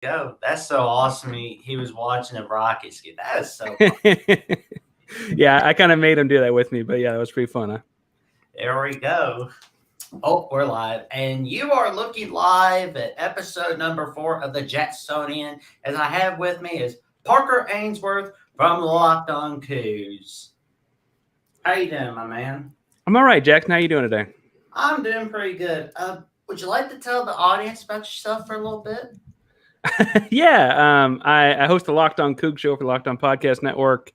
go. That's so awesome. He was watching the Rockets get. That is so Yeah, I kind of made him do that with me, but yeah, that was pretty fun. Huh? There we go. Oh, we're live. And you are looking live at episode number 4 of the Jacksonian. As I have with me is Parker Ainsworth from Locked On Coogs. How you doing, my man? I'm all right, Jackson. How you doing today? I'm doing pretty good. Would you like to tell the audience about yourself for a little bit? Yeah, I host the Locked On Coogs show for the Locked On Podcast Network.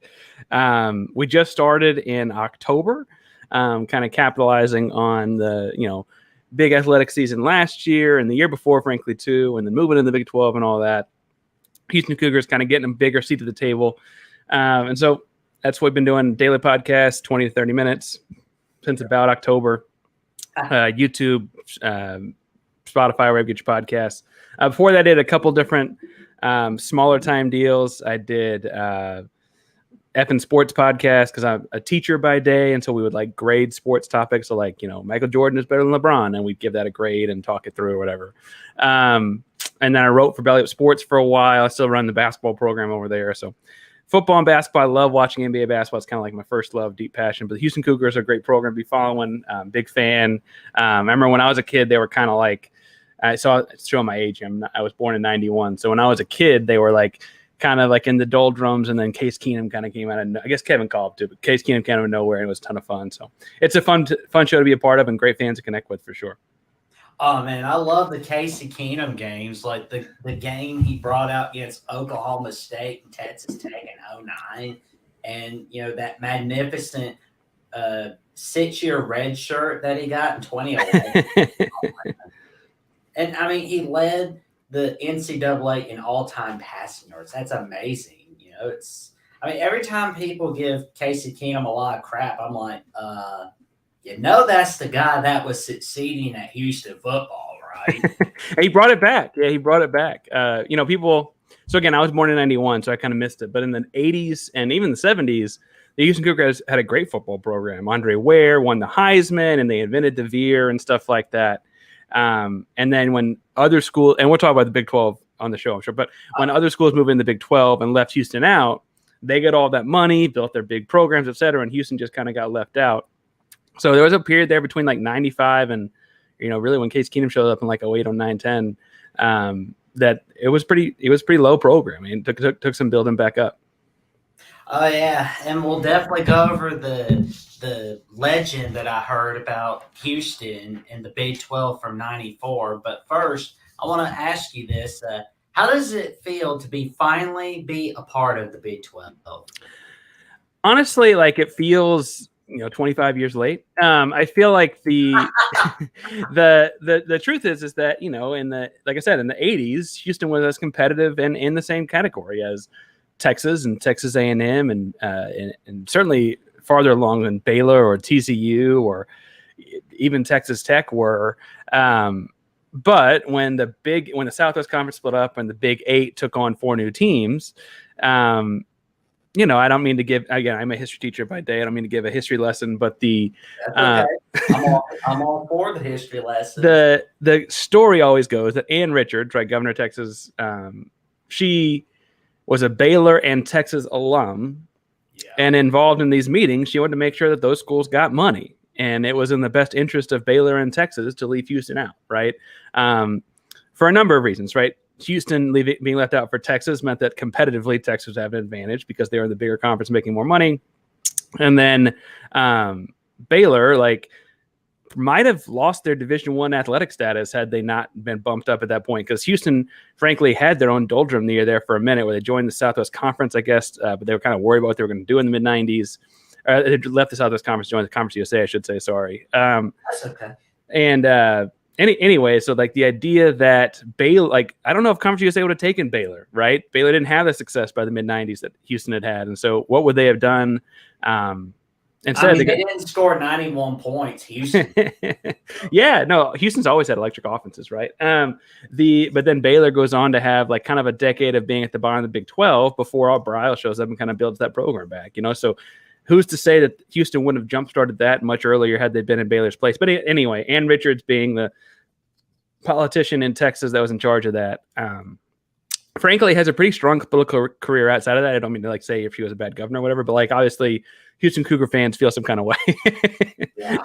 We just started in October, kind of capitalizing on the big athletic season last year and the year before, frankly, too, and then moving in the Big 12 and all that. Houston Cougars kind of getting a bigger seat at the table. And so that's what we've been doing, daily podcast, 20 to 30 minutes since about October. YouTube, Spotify, wherever you get your podcasts. Before that, I did a couple different smaller time deals. I did Effin' Sports podcast because I'm a teacher by day, and so we would like grade sports topics. So Michael Jordan is better than LeBron, and we'd give that a grade and talk it through or whatever. And then I wrote for Belly Up Sports for a while. I still run the basketball program over there. So football and basketball, I love watching NBA basketball. It's kind of like my first love, deep passion. But the Houston Cougars are a great program to be following. Big fan. I remember when I was a kid, they were kind of like, so it's showing my age. I was born in 91. So when I was a kid, they were like kind of like in the doldrums, and then Case Keenum kind of came out of, I guess Kevin called too, but Case Keenum came out of nowhere, and it was a ton of fun. So it's a fun show to be a part of, and great fans to connect with for sure. Oh man, I love the Casey Keenum games, like the game he brought out against Oklahoma State and Texas Tech in 2009, and that magnificent 6-year red shirt that he got in 2011. And I mean, he led the NCAA in all-time passing yards. That's amazing. Every time people give Casey Keenum a lot of crap, I'm like, that's the guy that was succeeding at Houston football, right? He brought it back. Yeah, he brought it back. People. So again, I was born in 91, so I kind of missed it. But in the 80s and even the 70s, the Houston Cougars had a great football program. Andre Ware won the Heisman, and they invented the veer and stuff like that. And then when other schools, and we'll talk about the Big 12 on the show, I'm sure, but when other schools moved in the Big 12 and left Houston out, they got all that money, built their big programs, et cetera, and Houston just kind of got left out. So there was a period there between like 95 and, really when Case Keenum showed up in like 08, 09, 10, that it was pretty low program. It took some building back up. Oh yeah, and we'll definitely go over the legend that I heard about Houston in the Big 12 from 94. But first, I want to ask you this. How does it feel to finally be a part of the Big 12? Honestly, like it feels 25 years late. I feel like the truth is that like I said, in the 80s, Houston was as competitive and in the same category as Texas and Texas A&M and certainly farther along than Baylor or TCU or even Texas Tech were. But when the Southwest Conference split up and the Big 8 took on 4 new teams, I don't mean to give, again, I'm a history teacher by day. I don't mean to give a history lesson, but okay. I'm all for the history lesson. The story always goes that Ann Richards, right, governor of Texas, she was a Baylor and Texas alum, and involved in these meetings. She wanted to make sure that those schools got money, and it was in the best interest of Baylor and Texas to leave Houston out, right? For a number of reasons, right? Houston being left out for Texas meant that competitively Texas would have an advantage because they were in the bigger conference making more money. And then Baylor, might have lost their Division I athletic status had they not been bumped up at that point, because Houston, frankly, had their own doldrum year there for a minute where they joined the Southwest Conference, I guess, but they were kind of worried about what they were going to do in the mid-90s. They left the Southwest Conference, joined the Conference USA, I should say, sorry. That's okay. And anyway, so the idea that Baylor, I don't know if Conference USA would have taken Baylor, right? Baylor didn't have the success by the mid-90s that Houston had. And so what would they have done? Instead, they didn't score 91 points, Houston. Yeah, no, Houston's always had electric offenses, right? But then Baylor goes on to have kind of a decade of being at the bottom of the Big 12 before all Brile shows up and kind of builds that program back, So who's to say that Houston wouldn't have jump-started that much earlier had they been in Baylor's place? But anyway, Ann Richards being the politician in Texas that was in charge of that, frankly has a pretty strong political career outside of that. I don't mean to like say if she was a bad governor or whatever, but like obviously Houston Cougar fans feel some kind of way. Yeah.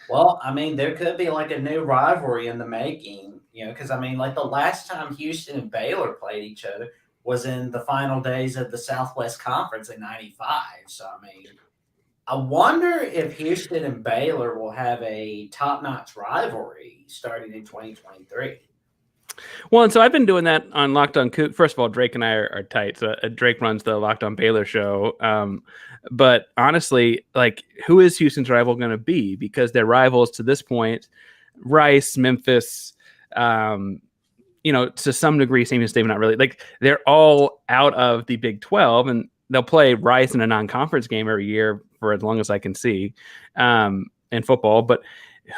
Well, I mean, there could be like a new rivalry in the making, because I mean, like the last time Houston and Baylor played each other was in the final days of the Southwest Conference in '95. So, I mean, I wonder if Houston and Baylor will have a top-notch rivalry starting in 2023. Well, and so I've been doing that on Locked On Coug. First of all, Drake and I are tight. So Drake runs the Locked On Baylor show. But honestly, like, who is Houston's rival going to be? Because their rivals to this point, Rice, Memphis, to some degree, Same State, but not really. Like, they're all out of the Big 12, and they'll play Rice in a non-conference game every year for as long as I can see in football. But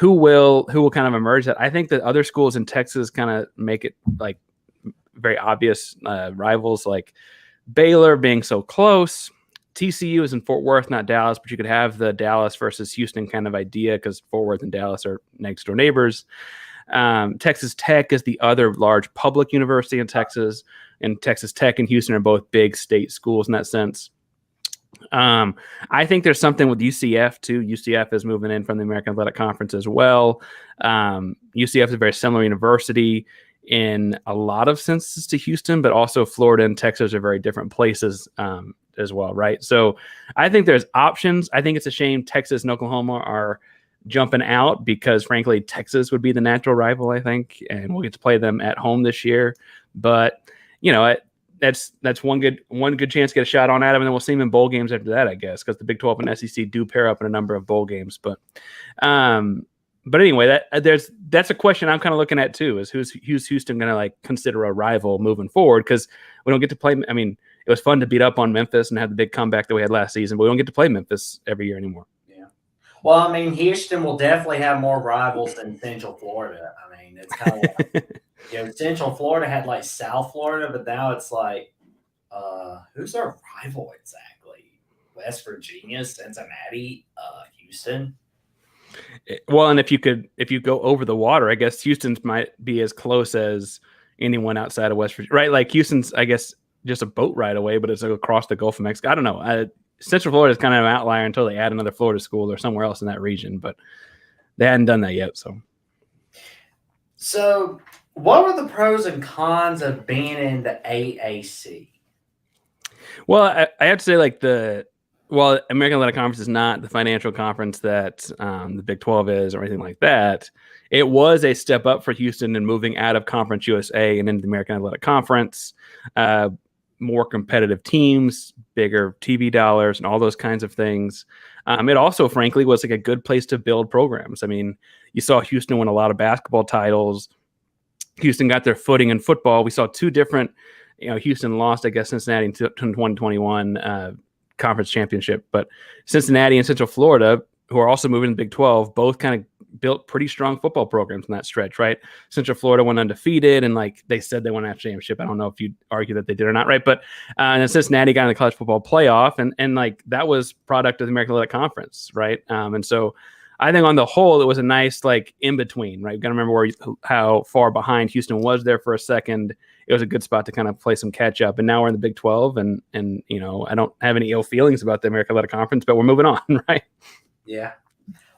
who will kind of emerge? That I think that other schools in Texas kind of make it like very obvious rivals, like Baylor being so close. TCU is in Fort Worth, not Dallas, but you could have the Dallas versus Houston kind of idea because Fort Worth and Dallas are next door neighbors. Texas Tech is the other large public university in Texas, and Texas Tech and Houston are both big state schools in that sense. I think there's something with UCF too. UCF is moving in from the American Athletic Conference as well. UCF is a very similar university in a lot of senses to Houston, but also Florida and Texas are very different places as well, right? So I think there's options. I think it's a shame Texas and Oklahoma are jumping out because, frankly, Texas would be the natural rival, I think, and we'll get to play them at home this year. But that's one good chance to get a shot on Adam, and then we'll see him in bowl games after that, I guess, because the Big 12 and SEC do pair up in a number of bowl games. But anyway, that's a question I'm kind of looking at too: is who's Houston going to like consider a rival moving forward? Because we don't get to play. I mean, it was fun to beat up on Memphis and have the big comeback that we had last season, but we don't get to play Memphis every year anymore. Yeah. Well, I mean, Houston will definitely have more rivals than Central Florida. I mean, it's kind of like, Central Florida had like South Florida, but now it's like, who's our rival exactly? West Virginia, Cincinnati, Houston. Well, and if you go over the water, I guess Houston's might be as close as anyone outside of West Virginia, right? Like Houston's, I guess, just a boat ride away, but it's across the Gulf of Mexico. I don't know. Central Florida is kind of an outlier until they add another Florida school or somewhere else in that region, but they hadn't done that yet. So what are the pros and cons of being in the AAC? Well, I have to say, like American Athletic Conference is not the financial conference that the Big 12 is or anything like that. It was a step up for Houston in moving out of Conference USA and into the American Athletic Conference. More competitive teams, bigger TV dollars, and all those kinds of things. It also, frankly, was like a good place to build programs. I mean, you saw Houston win a lot of basketball titles. Houston got their footing in football. We saw two different, Houston lost, I guess, Cincinnati in 2021 conference championship, but Cincinnati and Central Florida, who are also moving to the Big 12, both kind of built pretty strong football programs in that stretch, right? Central Florida went undefeated, and like they said they won a national championship. I don't know if you'd argue that they did or not, right? But and then Cincinnati got in the college football playoff, and like that was product of the American Athletic Conference, right? And so I think on the whole, it was a nice like in between, right? You got to remember how far behind Houston was there for a second. It was a good spot to kind of play some catch up, and now we're in the Big 12, and I don't have any ill feelings about the American Athletic Conference, but we're moving on, right? Yeah.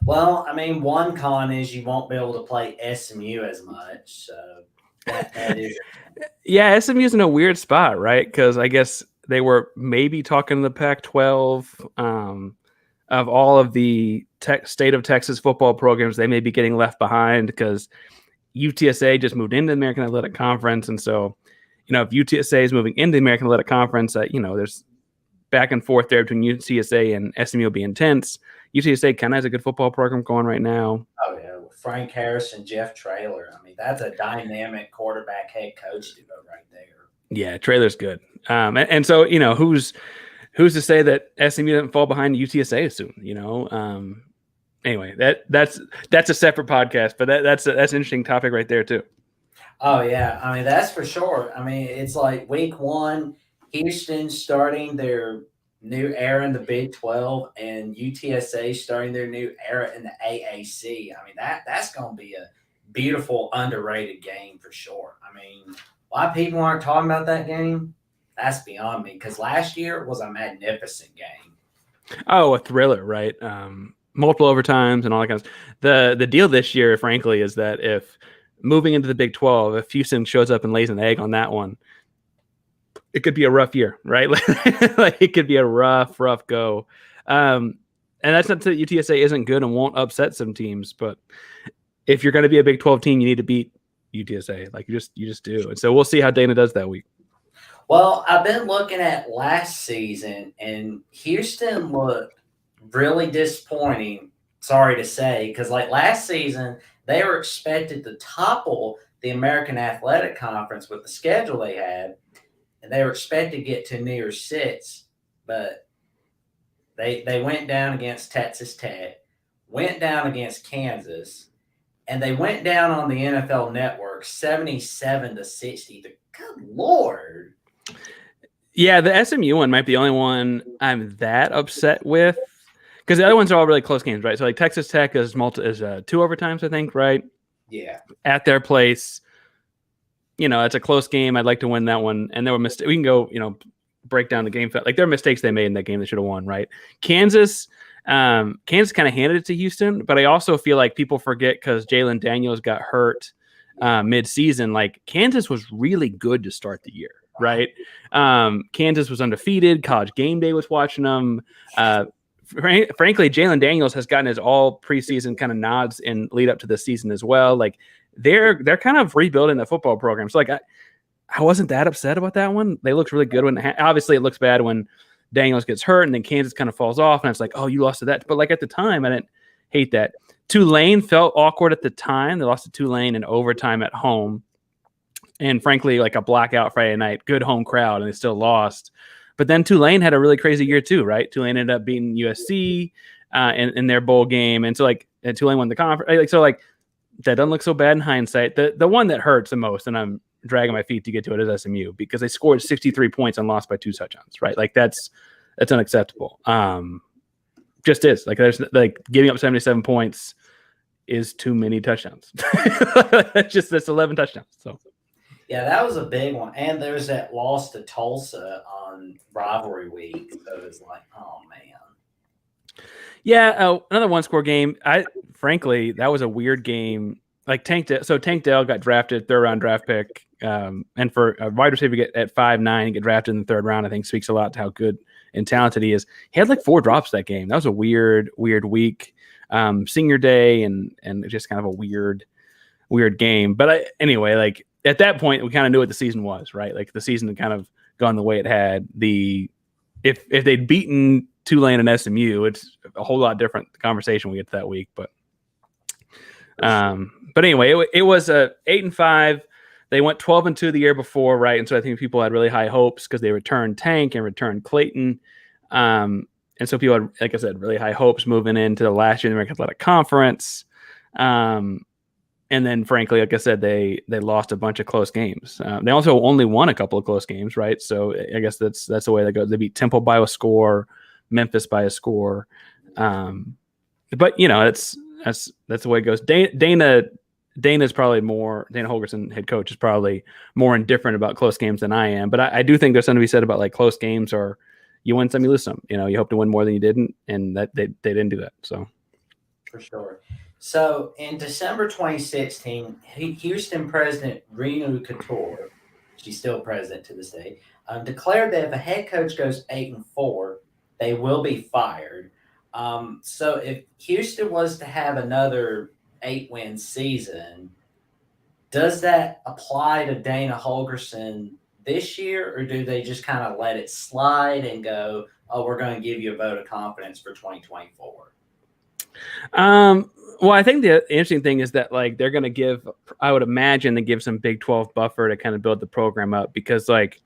Well, I mean, one con is you won't be able to play SMU as much. So that is. Yeah, SMU's in a weird spot, right? Because I guess they were maybe talking to the Pac-12 of all of the state of Texas football programs. They may be getting left behind because UTSA just moved into the American Athletic Conference, and so if UTSA is moving into the American Athletic Conference, there's back and forth there between UTSA and SMU will be intense. UTSA kind of has a good football program going right now. Oh, yeah. Frank Harris and Jeff Traylor. I mean, that's a dynamic quarterback head coach duo right there. Yeah, Traylor's good. And so, who's to say that SMU doesn't fall behind UTSA soon, Anyway, that's a separate podcast, but that's an interesting topic right there too. Oh, yeah. I mean, that's for sure. I mean, it's like week one, Houston starting their new era in the Big 12 and UTSA starting their new era in the AAC. I mean, that's going to be a beautiful, underrated game for sure. I mean, Why people aren't talking about that game, that's beyond me. Because last year was a magnificent game. Oh, a thriller, right? Multiple overtimes and all that kind of stuff. The deal this year, frankly, is that if moving into the Big 12, if Houston shows up and lays an egg on that one, it could be a rough year, right? Like it could be a rough go. And that's not that UTSA isn't good and won't upset some teams, but if you're going to be a Big 12 team, you need to beat UTSA. Like you just do. And so we'll see how Dana does that week. Well, I've been looking at last season, and Houston looked really disappointing. Sorry to say, because like last season, they were expected to topple the American Athletic Conference with the schedule they had, and they were expected to get to New Year's Six, but they went down against Texas Tech, went down against Kansas, and they went down on the NFL Network 77-60. Good Lord. Yeah, the SMU one might be the only one I'm that upset with, because the other ones are all really close games, right? So like Texas Tech is 2 overtimes, I think, right? Yeah. At their place, it's a close game. I'd like to win that one. And there were mistakes. We can go, break down the game. Like there are mistakes they made in that game that should have won, right? Kansas kind of handed it to Houston, but I also feel like people forget because Jalen Daniels got hurt mid-season. Like Kansas was really good to start the year, right? Kansas was undefeated. College Game Day was watching them. Frankly, Jalen Daniels has gotten his all preseason kind of nods and lead up to this season as well. Like they're kind of rebuilding the football program. So like I wasn't that upset about that one. They looked really good when obviously it looks bad when Daniels gets hurt and then Kansas kind of falls off and it's like, oh, you lost to that. But like at the time, I didn't hate that. Tulane felt awkward at the time. They lost to Tulane in overtime at home. And frankly, like a blackout Friday night, good home crowd, and they still lost. But then Tulane had a really crazy year too, right? Tulane ended up beating USC in their bowl game. And so like Tulane won the conference. So like that doesn't look so bad in hindsight. The one that hurts the most, and I'm dragging my feet to get to it, is SMU, because they scored 63 points and lost by 2 touchdowns, right? Like that's unacceptable. Just is. Like there's like giving up 77 points is too many touchdowns. That's 11 touchdowns. So yeah, that was a big one. And there's that loss to Tulsa on rivalry week. So it's like, oh man. Yeah, another one-score game. Frankly, that was a weird game. Like Tank Dell got drafted, 3rd-round draft pick, and for a wide receiver to get at 5'9" and get drafted in the 3rd round, I think speaks a lot to how good and talented he is. He had like 4 drops that game. That was a weird week. Senior day and just kind of a weird game. But anyway, like at that point, we kind of knew what the season was, right? Like the season had kind of gone the way it had. If they'd beaten Tulane and SMU, it's a whole lot different conversation we get to that week. But anyway, it was a 8-5. They went 12-2 the year before, right? And so I think people had really high hopes because they returned Tank and returned Clayton. And so people had, like I said, really high hopes moving into the last year of the American Athletic Conference. And then, frankly, like I said, they lost a bunch of close games. They also only won a couple of close games, right? So I guess that's the way they go. They beat Temple by a score, Memphis by a score. But that's the way it goes. Dana's probably more. Dana Holgorsen, head coach, is probably more indifferent about close games than I am. But I do think there's something to be said about like close games, or you win some, you lose some. You hope to win more than you didn't, and that they didn't do that. So for sure. So in December 2016, Houston President Renu Couture, she's still president to this day, declared that if a head coach goes 8-4, they will be fired. So if Houston was to have another 8-win season, does that apply to Dana Holgorsen this year, or do they just kind of let it slide and go, oh, we're going to give you a vote of confidence for 2024? Well, I think the interesting thing is that like they're going to give, I would imagine, they give some Big 12 buffer to kind of build the program up, because like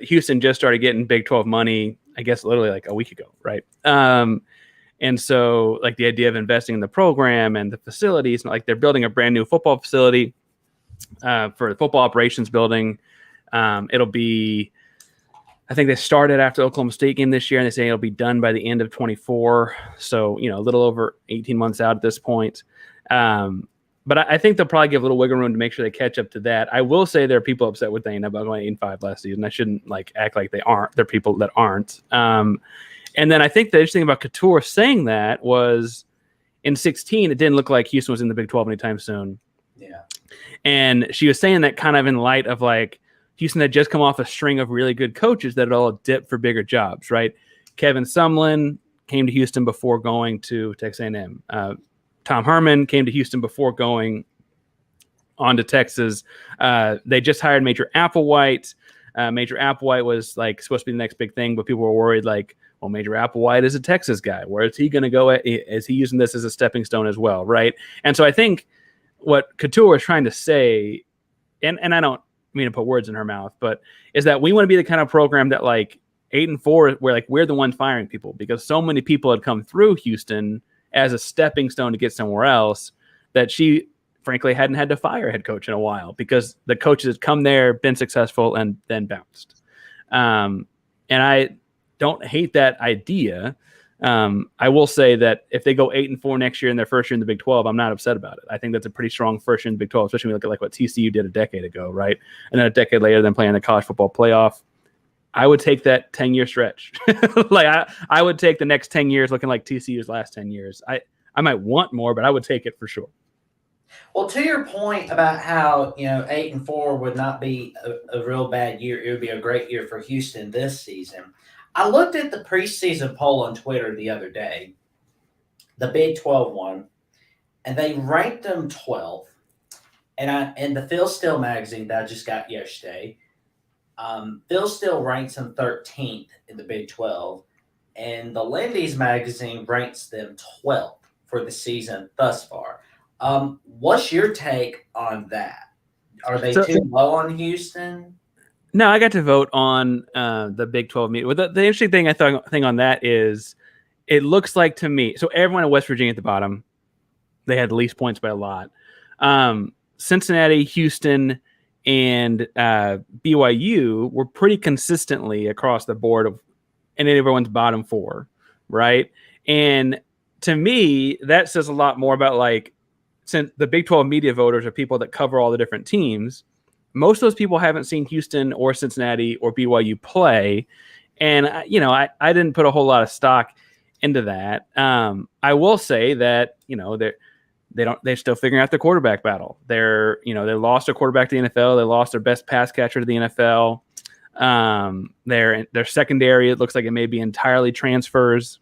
Houston just started getting Big 12 money, I guess, literally like a week ago, right? And so like the idea of investing in the program and the facilities, like they're building a brand new football facility for the football operations building. It'll be, I think they started after the Oklahoma State game this year, and they say it'll be done by the end of 24. So, a little over 18 months out at this point. But but I think they'll probably give a little wiggle room to make sure they catch up to that. I will say there are people upset with Dana about going 8-5 last season. I shouldn't like act like they aren't. There are people that aren't. And then I think the interesting about Couture saying that was in 2016, it didn't look like Houston was in the Big 12 anytime soon. Yeah. And she was saying that kind of in light of like Houston had just come off a string of really good coaches that had all dipped for bigger jobs, right? Kevin Sumlin came to Houston before going to Texas A&M. Tom Herman came to Houston before going on to Texas. They just hired Major Applewhite. Major Applewhite was like supposed to be the next big thing, but people were worried like, well, Major Applewhite is a Texas guy. Where is he going to go? Is he using this as a stepping stone as well, right? And so I think what Couture is trying to say, and I don't mean to put words in her mouth, but is that we want to be the kind of program that like 8-4, where like we're the ones firing people because so many people had come through Houston as a stepping stone to get somewhere else that she frankly hadn't had to fire a head coach in a while because the coaches had come there, been successful, and then bounced. And I don't hate that idea. I will say that if they go 8-4 next year in their first year in the Big 12, I'm not upset about it. I think that's a pretty strong first year in the Big 12, especially when you look at like what TCU did a decade ago, right? And then a decade later, then playing the college football playoff. I would take that 10-year stretch. Like I would take the next 10 years looking like TCU's last 10 years. I might want more, but I would take it for sure. Well, to your point about how 8-4 would not be a real bad year, it would be a great year for Houston this season. I looked at the preseason poll on Twitter the other day, the Big 12 one, and they ranked them 12th. And the Phil Steele magazine that I just got yesterday, Phil Steele ranks them 13th in the Big 12, and the Lindy's magazine ranks them 12th for the season thus far. What's your take on that? Are they too low on Houston? No, I got to vote on the Big 12 meeting. Well, the interesting thing on that is it looks like to me, so everyone in West Virginia at the bottom, they had the least points by a lot. Cincinnati, Houston, and BYU were pretty consistently across the board in everyone's bottom four, right? And to me, that says a lot more about like, since the Big 12 media voters are people that cover all the different teams, most of those people haven't seen Houston or Cincinnati or BYU play. And, I didn't put a whole lot of stock into that. I will say that, they're still figuring out their quarterback battle. They lost their quarterback to the NFL. They lost their best pass catcher to the NFL. Their secondary, it looks like it may be entirely transfers.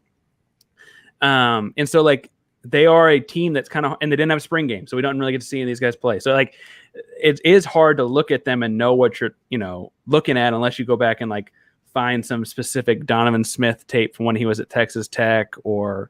And so like they are a team that's kind of, and they didn't have a spring game, so we don't really get to see these guys play. So like it is hard to look at them and know what you're, looking at unless you go back and like find some specific Donovan Smith tape from when he was at Texas Tech or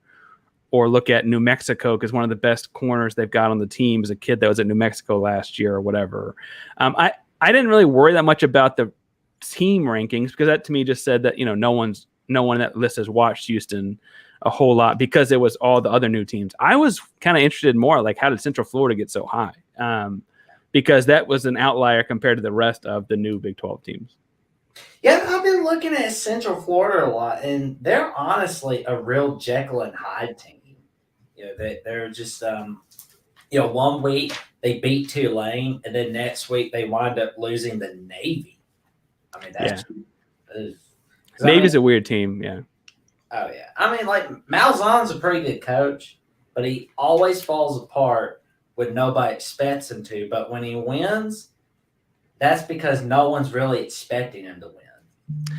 look at New Mexico, because one of the best corners they've got on the team is a kid that was at New Mexico last year or whatever. I didn't really worry that much about the team rankings because that to me just said that, no one in that list has watched Houston a whole lot because it was all the other new teams. I was kind of interested more like how did Central Florida get so high? Because that was an outlier compared to the rest of the new Big 12 teams. Yeah, I've been looking at Central Florida a lot, and they're honestly a real Jekyll and Hyde team. They're just, 1 week they beat Tulane, and then next week they wind up losing the Navy. I mean, that's Navy's a weird team, yeah. Oh, yeah. I mean, like, Malzahn's a pretty good coach, but he always falls apart when nobody expects him to. But when he wins, that's because no one's really expecting him to win.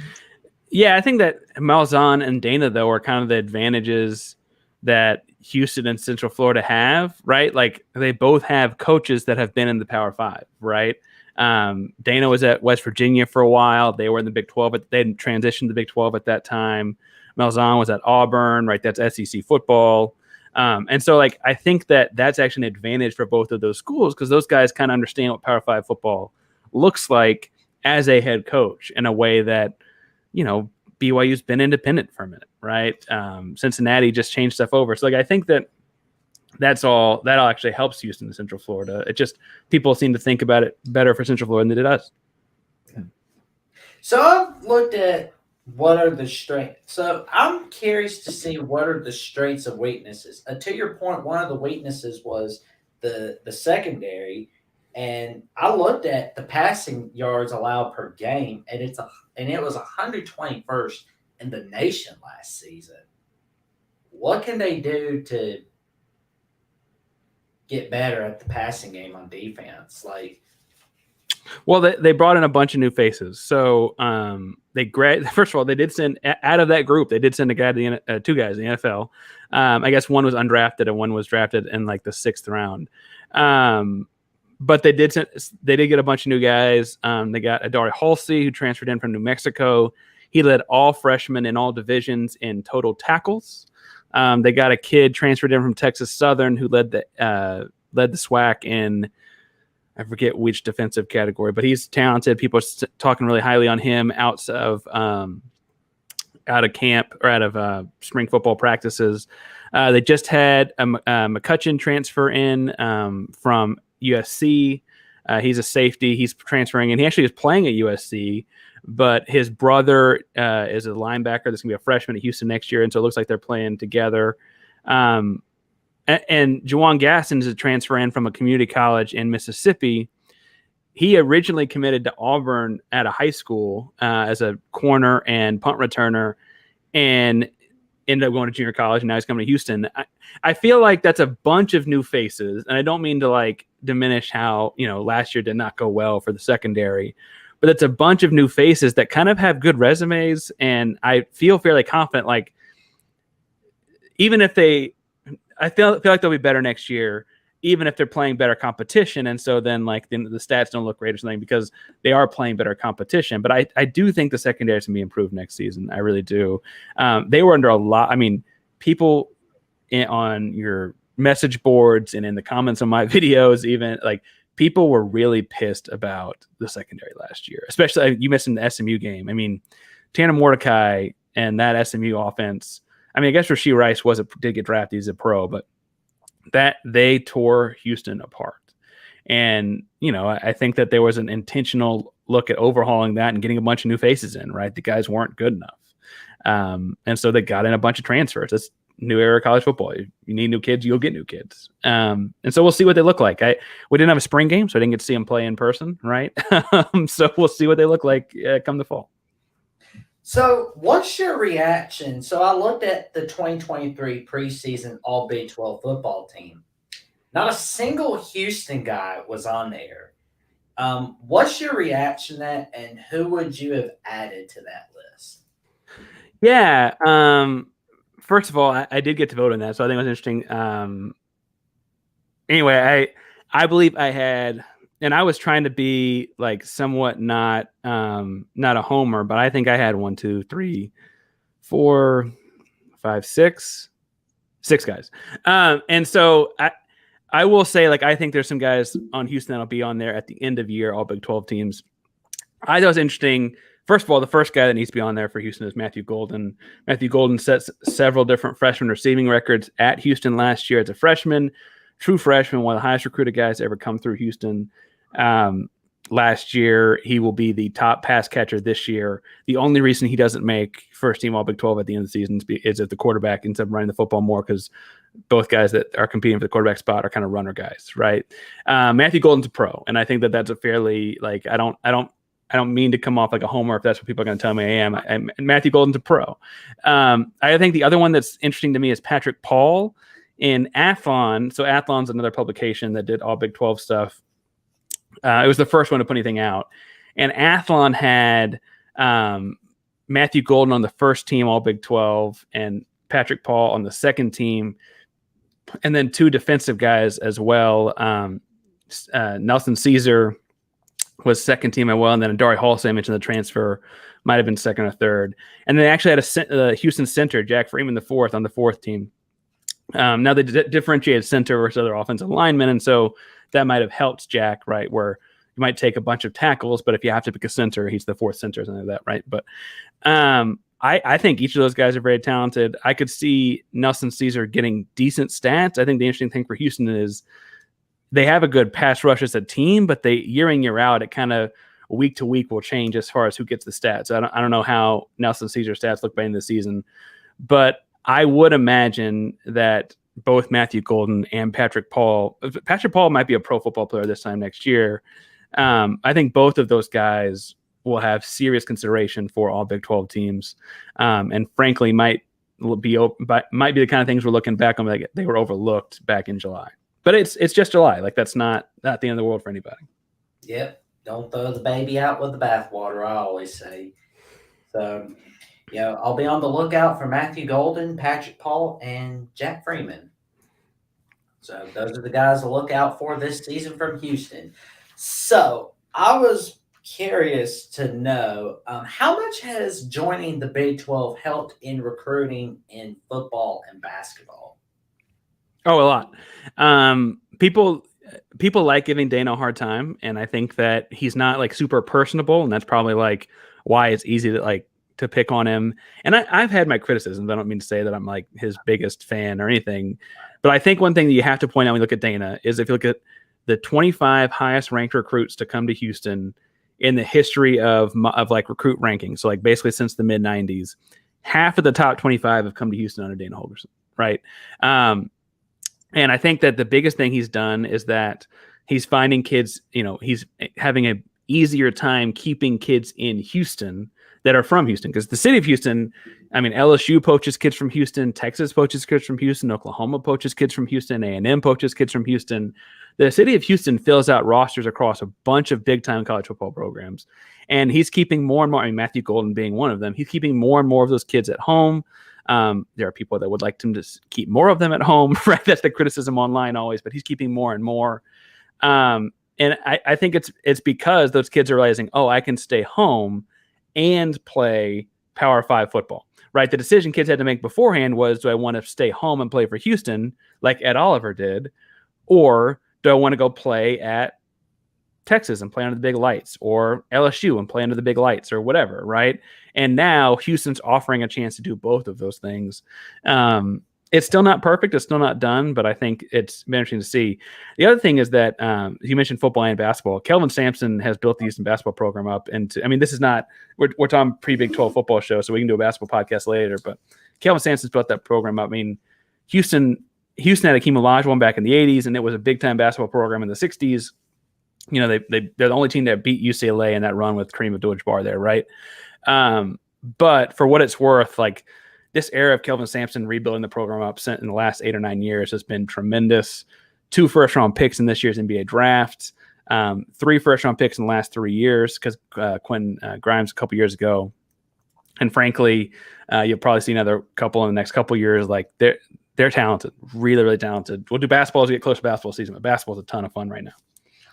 Yeah, I think that Malzahn and Dana, though, are kind of the advantages that Houston and Central Florida have, right? Like, they both have coaches that have been in the Power Five, right? Dana was at West Virginia for a while. They were in the Big 12, but they hadn't transitioned to the Big 12 at that time. Malzahn was at Auburn, right? That's SEC football. And so, like, I think that that's actually an advantage for both of those schools because those guys kind of understand what Power 5 football looks like as a head coach in a way that, BYU's been independent for a minute, right? Cincinnati just changed stuff over. So, like, I think that all actually helps Houston and Central Florida. It just, people seem to think about it better for Central Florida than it does. So I've looked at what are the strengths. So I'm curious to see what are the strengths and weaknesses. To your point, one of the weaknesses was the secondary, and I looked at the passing yards allowed per game, and it was 121st in the nation last season. What can they do to get better at the passing game on defense? Like, well, they brought in a bunch of new faces. So first of all, they did send out of that group. They did send a guy to the two guys in the NFL. I guess one was undrafted and one was drafted in like the 6th round. But they did get a bunch of new guys. They got Adari Halsey, who transferred in from New Mexico. He led all freshmen in all divisions in total tackles. They got a kid transferred in from Texas Southern who led the SWAC in, I forget which defensive category, but he's talented. People are talking really highly on him out of camp or out of spring football practices. They just had a McCutcheon transfer in from USC. He's a safety. He's transferring in. He actually is playing at USC, but his brother is a linebacker that's going to be a freshman at Houston next year, and so it looks like they're playing together. And Juwan Gaston is a transfer in from a community college in Mississippi. He originally committed to Auburn at a high school as a corner and punt returner, and ended up going to junior college, and now he's coming to Houston. I feel like that's a bunch of new faces, and I don't mean to like diminish how, last year did not go well for the secondary, but it's a bunch of new faces that kind of have good resumes, and I feel fairly confident, like, even if I feel like they'll be better next year, even if they're playing better competition. And so then like the stats don't look great or something because they are playing better competition. But I do think the secondary is going to be improved next season. I really do. They were under a lot. I mean, people on your message boards and in the comments on my videos, even like people were really pissed about the secondary last year, especially you mentioned the SMU game. I mean, Tanner Mordecai and that SMU offense. I mean, I guess Rashee Rice did get drafted. He's a pro, but that they tore Houston apart. And, I think that there was an intentional look at overhauling that and getting a bunch of new faces in, right? The guys weren't good enough. And so they got in a bunch of transfers. It's new era of college football. You need new kids, you'll get new kids. And so we'll see what they look like. We didn't have a spring game, so I didn't get to see them play in person, right? So we'll see what they look like come the fall. So what's your reaction? So I looked at the 2023 preseason All Big 12 football team. Not a single Houston guy was on there. What's your reaction to that, and who would you have added to that list? Yeah. First of all, I did get to vote on that, so I think it was interesting. Anyway, I believe I had, and I was trying to be like somewhat not a homer, but I think I had 1, 2, 3, 4, 5, 6 guys. And so I will say, like, I think there's some guys on Houston that'll be on there at the end of year, all Big 12 teams. I thought it was interesting. First of all, the first guy that needs to be on there for Houston is Matthew Golden. Matthew Golden sets several different freshman receiving records at Houston last year as a freshman. True freshman, one of the highest recruited guys to ever come through Houston. Last year, he will be the top pass catcher this year. The only reason he doesn't make first team All Big 12 at the end of the season is if the quarterback ends up running the football more, because both guys that are competing for the quarterback spot are kind of runner guys, right? Matthew Golden's a pro, and I think that that's a fairly, like, I don't mean to come off like a homer if that's what people are going to tell me I am. Matthew Golden's a pro. I think the other one that's interesting to me is Patrick Paul in Athlon. So Athlon's another publication that did all Big 12 stuff. It was the first one to put anything out. And Athlon had Matthew Golden on the first team, all Big 12, and Patrick Paul on the second team. And then 2 defensive guys as well. Nelson Caesar was second team as well. And then Adari Halsey, I mentioned the transfer, might have been second or third. And they actually had a Houston center, Jack Freeman, the fourth, on the fourth team. Now they differentiated center versus other offensive linemen, and so that might have helped Jack, right? Where you might take a bunch of tackles, but if you have to pick a center, he's the fourth center, something like that, right? But I think each of those guys are very talented. I could see Nelson Caesar getting decent stats. I think the interesting thing for Houston is they have a good pass rush as a team, but year in, year out, it kind of week to week will change as far as who gets the stats. I don't know how Nelson Caesar's stats look by the end of the season, but I would imagine that both Matthew Golden and Patrick Paul. Patrick Paul might be a pro football player this time next year. I think both of those guys will have serious consideration for all Big 12 teams, and frankly might be the kind of things we're looking back on like they were overlooked back in July. But it's just July. Like that's not the end of the world for anybody. Yep. Don't throw the baby out with the bathwater, I always say. So, I'll be on the lookout for Matthew Golden, Patrick Paul, and Jack Freeman. So those are the guys to look out for this season from Houston. So I was curious to know how much has joining the Big 12 helped in recruiting in football and basketball? Oh, a lot. People like giving Dana a hard time, and I think that he's not like super personable, and that's probably like why it's easy to pick on him. And I've had my criticisms. I don't mean to say that I'm like his biggest fan or anything, but I think one thing that you have to point out when you look at Dana is if you look at the 25 highest ranked recruits to come to Houston in the history of like recruit rankings, so like basically since the mid 90s, half of the top 25 have come to Houston under Dana Holgorsen, right? And I think that the biggest thing he's done is that he's finding kids, he's having an easier time keeping kids in Houston that are from Houston, because the city of Houston, I mean, LSU poaches kids from Houston, Texas poaches kids from Houston, Oklahoma poaches kids from Houston, A&M poaches kids from Houston. The city of Houston fills out rosters across a bunch of big-time college football programs, and he's keeping more and more, I mean, Matthew Golden being one of them, he's keeping more and more of those kids at home. There are people that would like him to keep more of them at home, right? That's the criticism online always, but he's keeping more and more. And I think it's because those kids are realizing, oh, I can stay home and play Power 5 football, right? The decision kids had to make beforehand was, do I want to stay home and play for Houston like Ed Oliver did, or do I want to go play at Texas and play under the big lights, or LSU and play under the big lights, or whatever, right? And now Houston's offering a chance to do both of those things. It's still not perfect. It's still not done, but I think it's been interesting to see. The other thing is that you mentioned football and basketball. Kelvin Sampson has built the Houston basketball program up. And this is not, we're talking pre-Big 12 football show, so we can do a basketball podcast later, but Kelvin Sampson's built that program up. I mean, Houston had Akeem Olajuwon back in the 80s, and it was a big-time basketball program in the 60s. They're the only team that beat UCLA in that run with Kareem Abdul-Jabbar there, right? But for what it's worth, like this era of Kelvin Sampson rebuilding the program up in the last 8 or 9 years has been tremendous. 2 first-round picks in this year's NBA draft, 3 first-round picks in the last 3 years because Quentin Grimes a couple years ago. And frankly, you'll probably see another couple in the next couple years. Like they're talented, really, really talented. We'll do basketball as we get close to basketball season, but basketball is a ton of fun right now.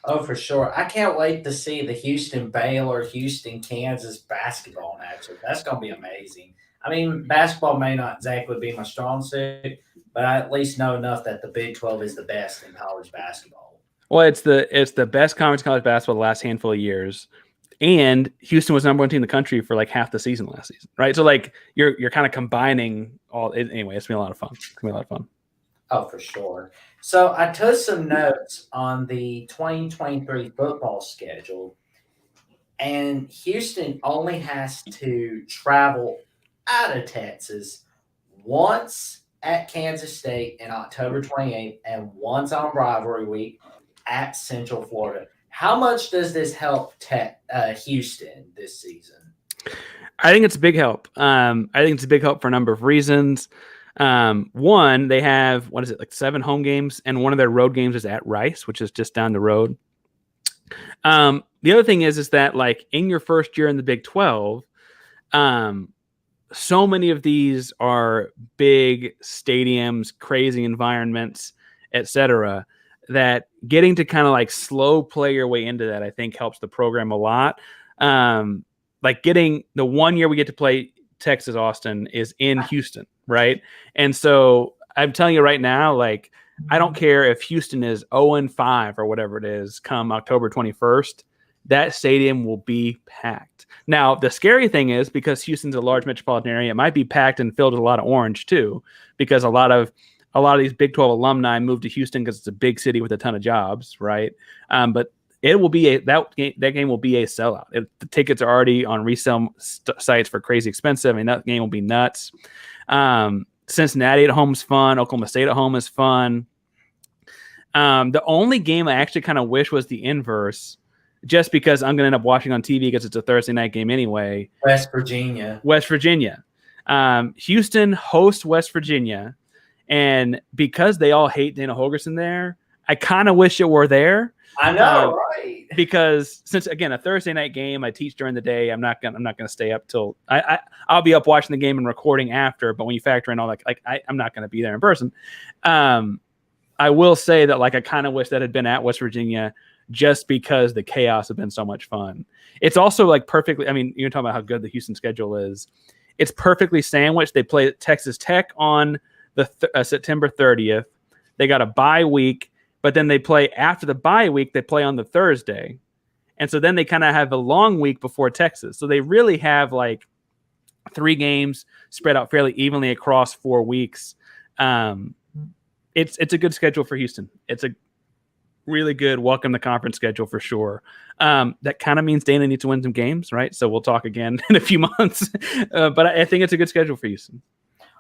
Oh, for sure. I can't wait to see the Houston-Baylor, Houston-Kansas basketball matchup. That's going to be amazing. I mean, basketball may not exactly be my strong suit, but I at least know enough that the Big 12 is the best in college basketball. Well, it's the best conference college basketball the last handful of years. And Houston was number 1 team in the country for like half the season last season, right? So like you're kind of combining all. Anyway, it's gonna be a lot of fun. It's gonna be a lot of fun. Oh, for sure. So I took some notes on the 2023 football schedule, and Houston only has to travel out of Texas once at Kansas State in October 28th and once on rivalry week at Central Florida. How much does this help Houston this season? I think it's a big help. I think it's a big help for a number of reasons. One, they have, 7 home games, and one of their road games is at Rice, which is just down the road. The other thing is that like in your first year in the Big 12, so many of these are big stadiums, crazy environments, etc., that getting to kind of like slow play your way into that, I think helps the program a lot. Like getting the 1 year we get to play Texas Austin is in Houston, right? And so I'm telling you right now, like I don't care if Houston is 0-5 or whatever it is come October 21st, that stadium will be packed. Now, the scary thing is because Houston's a large metropolitan area, it might be packed and filled with a lot of orange too, because a lot of these Big 12 alumni moved to Houston because it's a big city with a ton of jobs, right? But it will be that game will be a sellout. The tickets are already on resale sites for crazy expensive. I mean, that game will be nuts. Cincinnati at home is fun. Oklahoma State at home is fun. The only game I actually kind of wish was the inverse, just because I'm going to end up watching on TV because it's a Thursday night game anyway. West Virginia. Houston hosts West Virginia, and because they all hate Dana Holgorsen there, I kind of wish it were there. I know, right? Because since again a Thursday night game, I teach during the day. I'm not gonna stay up till I'll be up watching the game and recording after. But when you factor in all that, I'm not gonna be there in person. I will say that I kind of wish that had been at West Virginia, just because the chaos had been so much fun. It's also perfectly. I mean, you're talking about how good the Houston schedule is. It's perfectly sandwiched. They play Texas Tech on the September 30th. They got a bye week. But then they play after the bye week, they play on the Thursday. And so then they kind of have a long week before Texas. So they really have 3 games spread out fairly evenly across 4 weeks. It's a good schedule for Houston. It's a really good welcome to conference schedule for sure. That kind of means Dana needs to win some games, right? So we'll talk again in a few months. But I think it's a good schedule for Houston.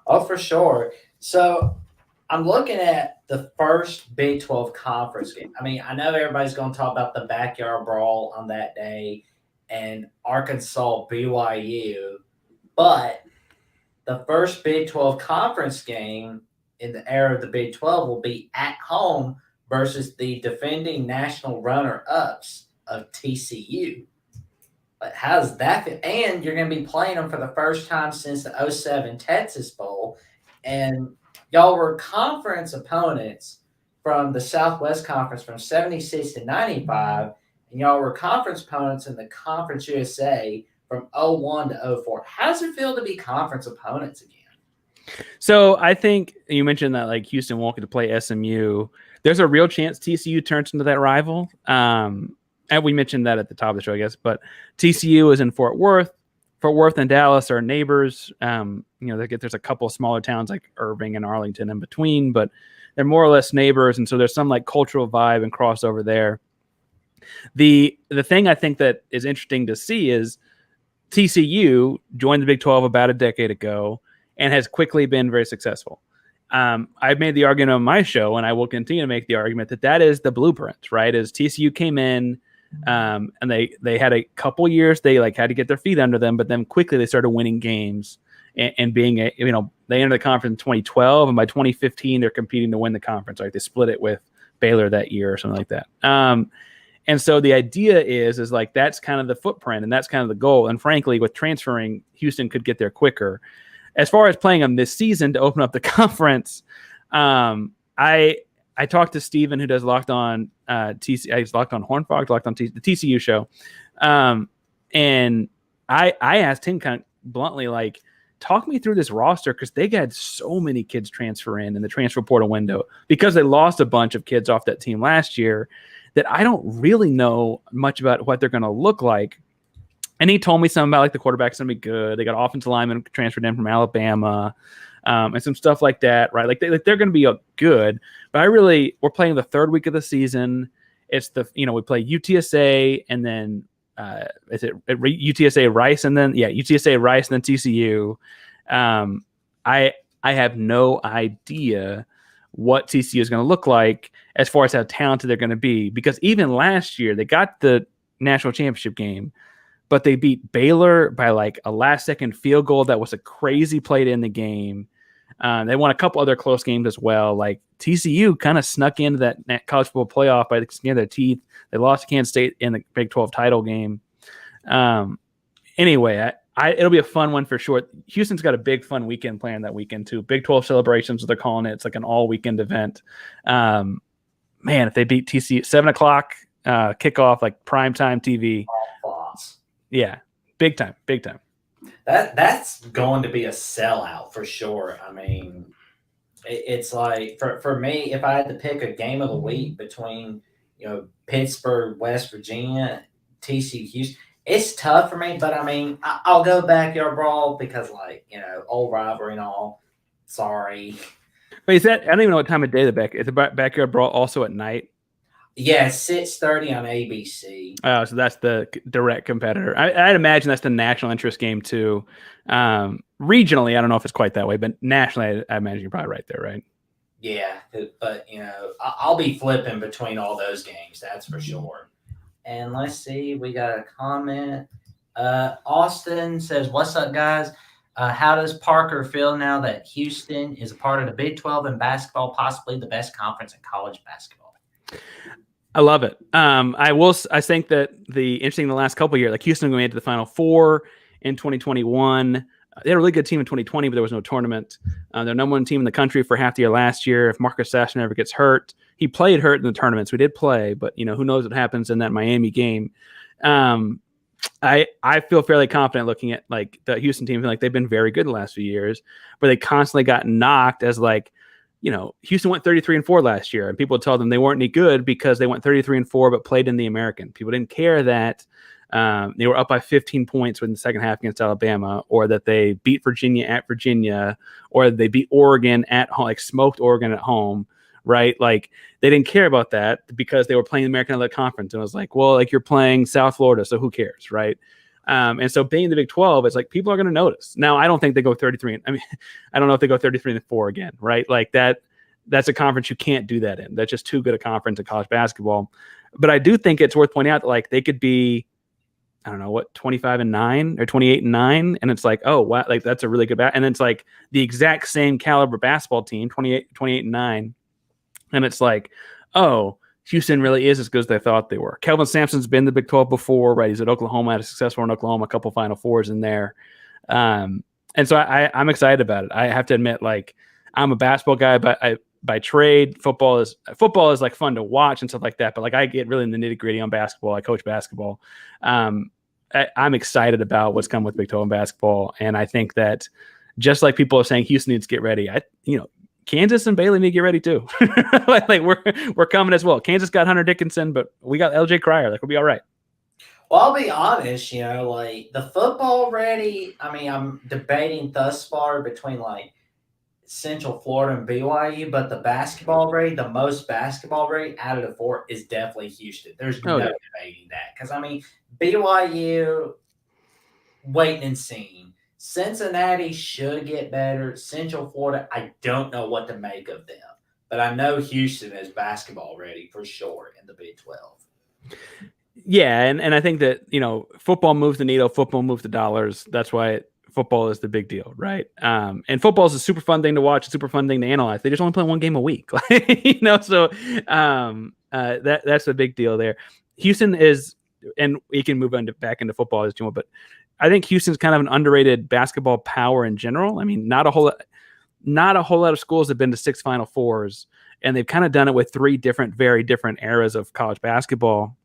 Oh, for sure. So I'm looking at the first Big 12 conference game. I mean, I know everybody's going to talk about the backyard brawl on that day and Arkansas BYU, but the first Big 12 conference game in the era of the Big 12 will be at home versus the defending national runner-ups of TCU. But how does that fit? And you're going to be playing them for the first time since the 2007 Texas Bowl. And y'all were conference opponents from the Southwest Conference from 76 to 95, and y'all were conference opponents in the Conference USA from 01 to 04. How does it feel to be conference opponents again? So I think you mentioned that Houston won't get to play SMU. There's a real chance TCU turns into that rival. And we mentioned that at the top of the show, I guess. But TCU is in Fort Worth. Fort Worth and Dallas are neighbors. There's a couple of smaller towns like Irving and Arlington in between, but they're more or less neighbors. And so there's some cultural vibe and crossover there. The thing I think that is interesting to see is TCU joined the Big 12 about a decade ago and has quickly been very successful. I've made the argument on my show, and I will continue to make the argument that is the blueprint, right? As TCU came in, and they had a couple years, they had to get their feet under them, but then quickly they started winning games and being they entered the conference in 2012, and by 2015 they're competing to win the conference. They split it with Baylor that year or something like that. And so the idea is that's kind of the footprint, and that's kind of the goal. And frankly, with transferring, Houston could get there quicker. As far as playing them this season to open up the conference, I talked to Steven, who does Locked On TC. He's Locked On Horned Frogs, Locked On the TCU show, and I asked him kind of bluntly, talk me through this roster, because they had so many kids transfer in the transfer portal window because they lost a bunch of kids off that team last year that I don't really know much about what they're going to look like. And he told me something about the quarterback's going to be good. They got offensive linemen transferred in from Alabama. And some stuff like that, right? They're going to be good, but we're playing the 3rd week of the season. It's we play UTSA and then is it UTSA Rice and then UTSA Rice and then TCU. I have no idea what TCU is going to look like as far as how talented they're going to be, because even last year they got the national championship game, but they beat Baylor by a last-second field goal that was a crazy play to end the game. They won a couple other close games as well. TCU kind of snuck into that college football playoff by the skin of their teeth. They lost to Kansas State in the Big 12 title game. Anyway, it'll be a fun one for sure. Houston's got a big fun weekend planned that weekend too. Big 12 celebrations, what they're calling it. It's an all-weekend event. Man, if they beat TCU, 7:00 kickoff, primetime TV. Yeah, big time. That's going to be a sellout for sure. I mean, it's for me, if I had to pick a game of the week between Pittsburgh, West Virginia, TCU, Houston, it's tough for me. But I mean, I'll go backyard brawl because old rivalry and all. Sorry. Wait, is that? I don't even know what time of day is the backyard brawl also at night. Yeah, 6:30 on ABC. Oh, so that's the direct competitor. I'd imagine that's the national interest game too. Regionally, I don't know if it's quite that way, but nationally, I imagine you're probably right there, right? Yeah, but I'll be flipping between all those games. That's for sure. And let's see, we got a comment. Austin says, "What's up, guys? How does Parker feel now that Houston is a part of the Big 12 in basketball, possibly the best conference in college basketball?" I love it. I think that the last couple of years, like Houston made it to the Final Four in 2021. They had a really good team in 2020, but there was no tournament. They're number one team in the country for half the year last year. If Marcus Sasser never gets hurt, he played hurt in the tournaments. We did play, but who knows what happens in that Miami game. I feel fairly confident looking at like the Houston team. Like they've been very good the last few years, but they constantly got knocked as like, Houston went 33-4 last year, and people told them they weren't any good because they went 33-4 but played in the American. People didn't care that they were up by 15 points in the second half against Alabama, or that they beat Virginia at Virginia, or they beat Oregon at home, like smoked Oregon at home, right? Like they didn't care about that because they were playing the American Athletic Conference. And I was like, well, like you're playing South Florida, so who cares, right? And so being the Big 12, it's like people are going to notice. Now, I don't think they go 33. I mean, I don't know if they go 33-4 again, right? Like that's a conference you can't do that in. That's just too good a conference in college basketball. But I do think it's worth pointing out that like they could be, I don't know what, 25-9 or 28-9, and it's like, oh wow, like that's a really good and it's like the exact same caliber basketball team, 28-9, and it's like, oh, Houston really is as good as they thought they were. Kelvin Sampson's been the Big 12 before, right? He's at Oklahoma, had a successful in Oklahoma, a couple Final Fours in there. And so I'm excited about it. I have to admit, like, I'm a basketball guy, but by trade, football is like fun to watch and stuff like that. But like I get really in the nitty gritty on basketball. I coach basketball. I'm excited about what's coming with Big 12 in basketball. And I think that just like people are saying Houston needs to get ready, Kansas and Baylor need to get ready too. like we're coming as well. Kansas got Hunter Dickinson, but we got LJ Cryer. Like we'll be all right. Well, I'll be honest, like the football ready. I mean, I'm debating thus far between like Central Florida and BYU, but the basketball ready, the most basketball ready out of the four is definitely Houston. There's no debating that. Because I mean, BYU, waiting and seeing. Cincinnati should get better. Central Florida, I don't know what to make of them. But I know Houston is basketball ready for sure in the Big 12. Yeah, and I think that, football moves the needle, football moves the dollars. That's why football is the big deal, right? And football is a super fun thing to watch, a super fun thing to analyze. They just only play one game a week, so that's a big deal there. Houston is, and we can move back into football as you want, but I think Houston's kind of an underrated basketball power in general. I mean, not a whole lot of schools have been to 6 Final Fours, and they've kind of done it with 3 very different eras of college basketball.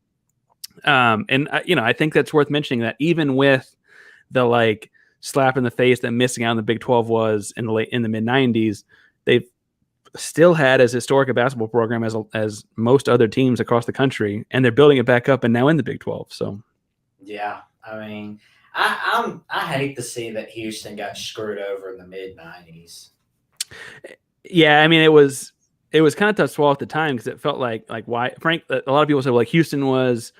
I think that's worth mentioning that even with the like slap in the face that missing out on the Big 12 was in the mid 90s, they've still had as historic a basketball program as most other teams across the country, and they're building it back up and now in the Big 12. So, yeah, I mean, I hate to see that Houston got screwed over in the mid 90s. Yeah, I mean, it was kind of tough to swallow at the time because it felt like why Frank. A lot of people said like Houston was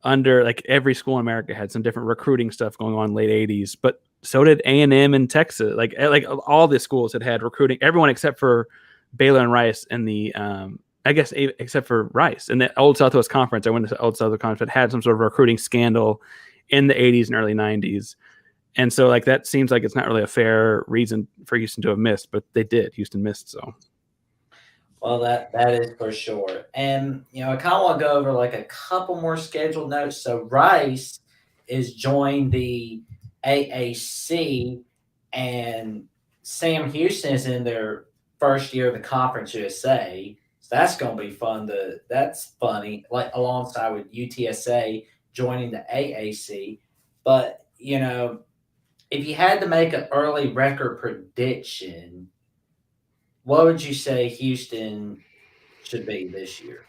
under, like every school in America had some different recruiting stuff going on in the late 80s, but so did A&M in Texas. Like all the schools had recruiting, everyone except for Baylor and Rice, and the I guess except for Rice and the Old Southwest Conference. I went to the Old Southwest Conference, had some sort of recruiting scandal in the 80s and early 90s. And so like that seems like it's not really a fair reason for Houston to have missed, but they did. Houston missed, so. Well, that is for sure. And, I kind of want to go over like a couple more scheduled notes. So Rice is joined the AAC, and Sam Houston is in their first year of the Conference USA. So that's going to be fun. That's funny, like alongside with UTSA joining the AAC. But, if you had to make an early record prediction, what would you say Houston should be this year?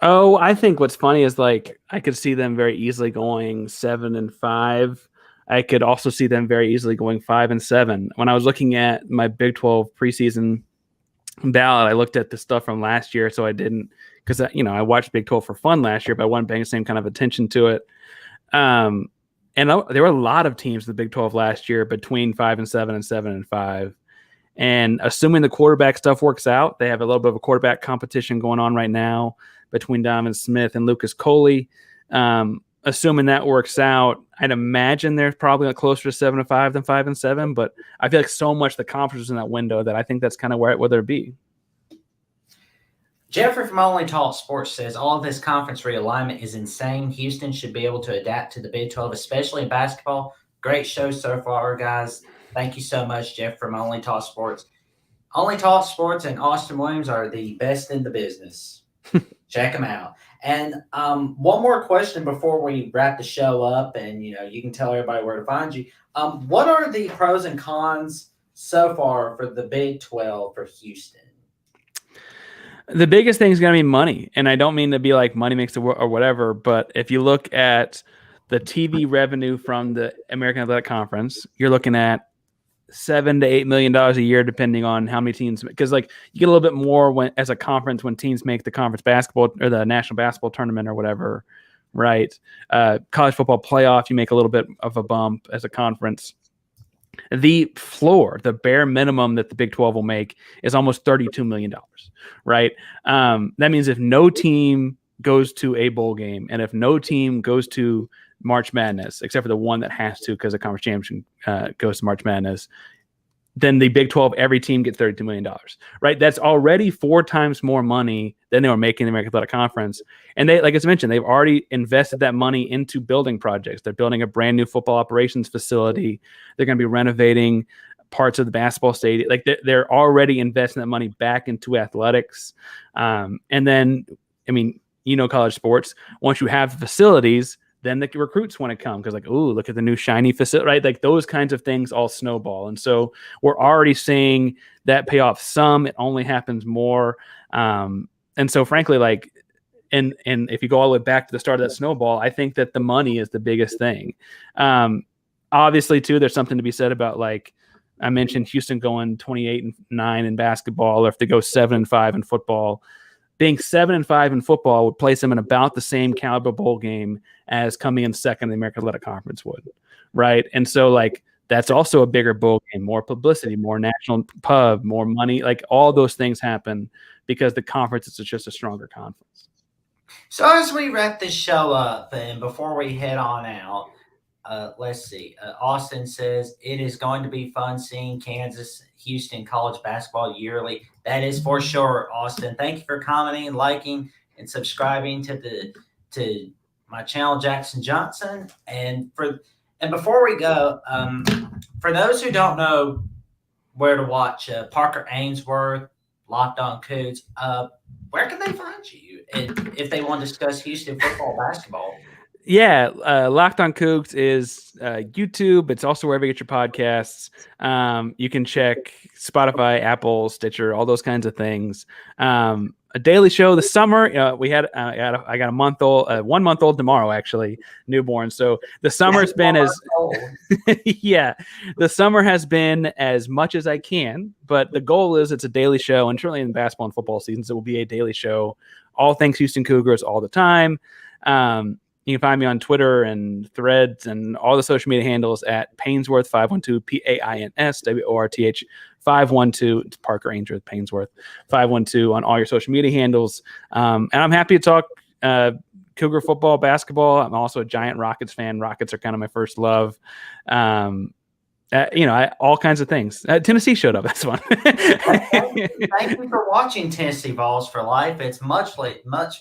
Oh, I think what's funny is like I could see them very easily going 7-5. I could also see them very easily going 5-7. When I was looking at my Big 12 preseason ballot, I looked at the stuff from last year, so I didn't because I watched Big 12 for fun last year, but I wasn't paying the same kind of attention to it. And there were a lot of teams in the Big 12 last year between 5-7 and 7-5. And assuming the quarterback stuff works out, they have a little bit of a quarterback competition going on right now between Donovan Smith and Lucas Coley. Assuming that works out, I'd imagine they're probably closer to 7-5 than 5-7. But I feel like so much the conference is in that window that I think that's kind of where it'd be. Jeffrey from Only Talk Sports says all of this conference realignment is insane. Houston should be able to adapt to the Big 12, especially in basketball. Great show so far, guys. Thank you so much, Jeff from Only Talk Sports. Only Talk Sports and Austin Williams are the best in the business. Check them out. And one more question before we wrap the show up, and you can tell everybody where to find you. What are the pros and cons so far for the Big 12 for Houston? The biggest thing is going to be money. And I don't mean to be like money makes the world or whatever, but if you look at the TV revenue from the American Athletic Conference, you're looking at $7 to $8 million a year, depending on how many teams, because like you get a little bit more as a conference when teams make the conference basketball or the national basketball tournament or whatever, right? College football playoff, you make a little bit of a bump as a conference. The floor, the bare minimum that the Big 12 will make is almost $32 million, right? That means if no team goes to a bowl game and if no team goes to March Madness, except for the one that has to because the conference championship goes to March Madness, then the Big 12, every team gets $32 million, right? That's already 4 times more money than they were making in the American Athletic Conference. And they, like I mentioned, they've already invested that money into building projects. They're building a brand new football operations facility. They're going to be renovating parts of the basketball stadium. Like they're already investing that money back into athletics. And then, I mean, college sports, once you have the facilities, then the recruits want to come because like, ooh, look at the new shiny facility, right? Like those kinds of things all snowball. And so we're already seeing that pay off some. It only happens more. And so frankly, like, and if you go all the way back to the start of that snowball, I think that the money is the biggest thing. Obviously, too, there's something to be said about, like, I mentioned Houston going 28-9 in basketball, or if they go 7-5 in football. Being 7-5 in football would place them in about the same caliber bowl game as coming in second in the American Athletic Conference would, right? And so, like, that's also a bigger bowl game, more publicity, more national pub, more money. Like, all those things happen because the conference is just a stronger conference. So as we wrap this show up, and before we head on out, let's see. Austin says, it is going to be fun seeing Kansas, Houston college basketball yearly. That is for sure, Austin. Thank you for commenting, liking, and subscribing to my channel, Jackson Johnson. And before we go, for those who don't know where to watch Parker Ainsworth, Locked On Coogs, where can they find you if they want to discuss Houston football, basketball? Yeah, Locked On Coogs is YouTube. It's also wherever you get your podcasts. You can check Spotify, Apple, Stitcher, all those kinds of things. A daily show this summer. We had I got a 1 month old tomorrow, actually, newborn. So the summer's been the summer has been as much as I can. But the goal is it's a daily show, and certainly in basketball and football seasons, it will be a daily show. All things Houston Cougars all the time. You can find me on Twitter and Threads and all the social media handles at Painsworth 512, PAINSWORTH 512. It's Parker Ainsworth Painsworth 512 on all your social media handles. And I'm happy to talk Cougar football, basketball. I'm also a giant Rockets fan. Rockets are kind of my first love. All kinds of things. Tennessee showed up. That's fun. Thank you for watching Tennessee Vols for Life. It's much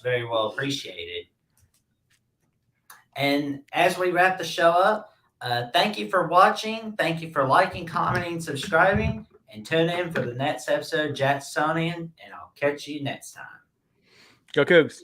very well appreciated. And as we wrap the show up, thank you for watching. Thank you for liking, commenting, subscribing, and tune in for the next episode of Jacksonian, and I'll catch you next time. Go Cougs.